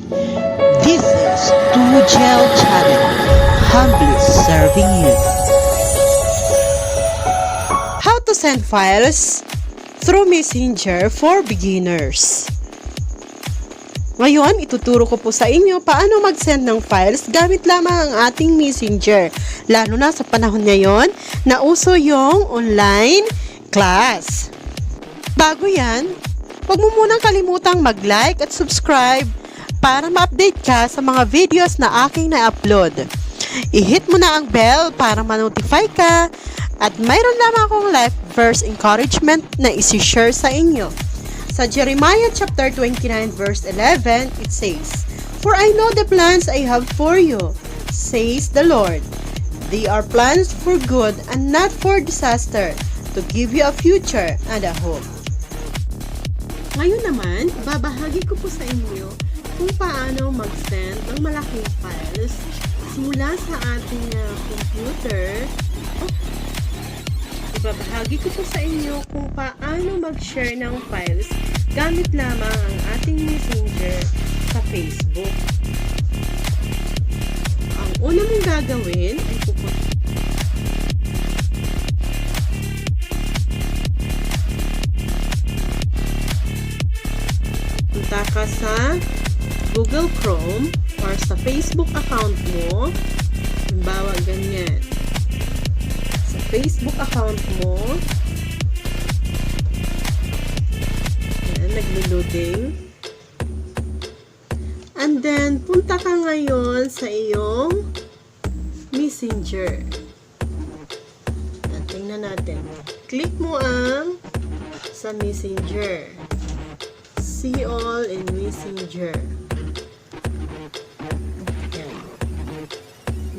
This is 2Gel Channel, humbly serving you. How to send files through Messenger for beginners. Ngayon, ituturo ko po sa inyo paano mag-send ng files gamit lamang ang ating Messenger. Lalo na sa panahon ngayon na uso yung online class. Bago yan, huwag mo munang kalimutang mag-like at subscribe para ma-update ka sa mga videos na aking na-upload. I-hit mo na ang bell para ma-notify ka at mayroon lamang akong life verse encouragement na isi-share sa inyo. Sa Jeremiah chapter 29 verse 11, it says, "For I know the plans I have for you, says the Lord. They are plans for good and not for disaster, to give you a future and a hope." Ngayon naman, babahagi ko po sa inyo kung paano mag-send ng malaking files mula sa ating computer. Ibabahagi ko po sa inyo kung paano mag-share ng files gamit lamang ang ating Messenger sa Facebook. Ang una mong gagawin ay punta ka sa Google Chrome or sa Facebook account mo. Halimbawa, ganyan. Sa Facebook account mo, yan, naglo-loading. And then, punta ka ngayon sa iyong Messenger. At tingnan natin. Click mo ang sa Messenger. See all in Messenger. Yan.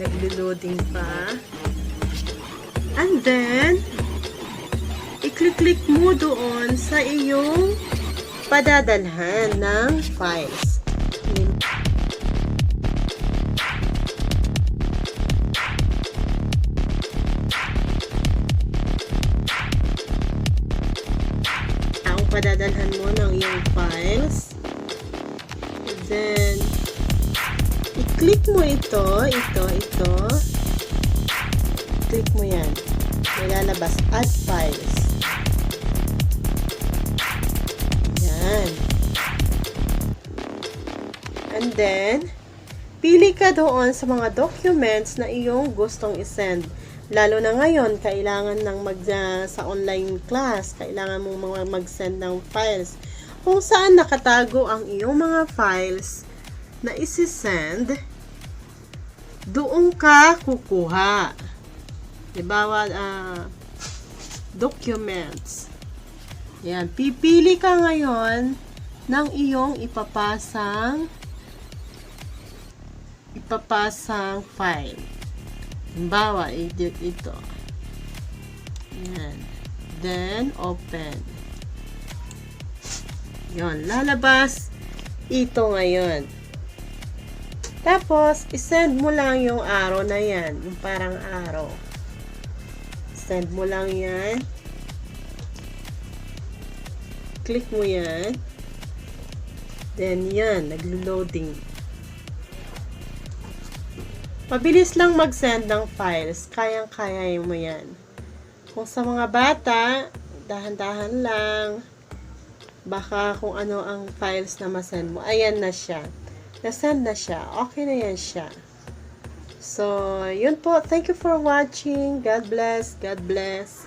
Naglo-loading pa. And then, i-click mo doon sa iyong padadalhan ng files. Ang padadalhan mo ng iyong files. And then, i-click mo ito. Click mo yan. Lalabas, add files. Yan. And then, pili ka doon sa mga documents na iyong gustong isend. Lalo na ngayon, kailangan sa online class, kailangan mong mag-send ng files. Kung saan nakatago ang iyong mga files na isi-send, doon ka kukuha. Dibawa, documents. Yan. Pipili ka ngayon ng iyong ipapasang file. Dibawa, ito. Yan. Then, open. Yan. Lalabas ito ngayon. Tapos, isend mo lang yung arrow na yan. Yung parang arrow. Send mo lang yan. Click mo yan. Then yan, naglo-loading. Mabilis lang mag-send ng files. Kayang-kaya mo yan. Kung sa mga bata, dahan-dahan lang. Baka kung ano ang files na masend mo. Ayan na siya. Nasend na siya. Okay na yan siya. So, yun po. Thank you for watching. God bless. God bless.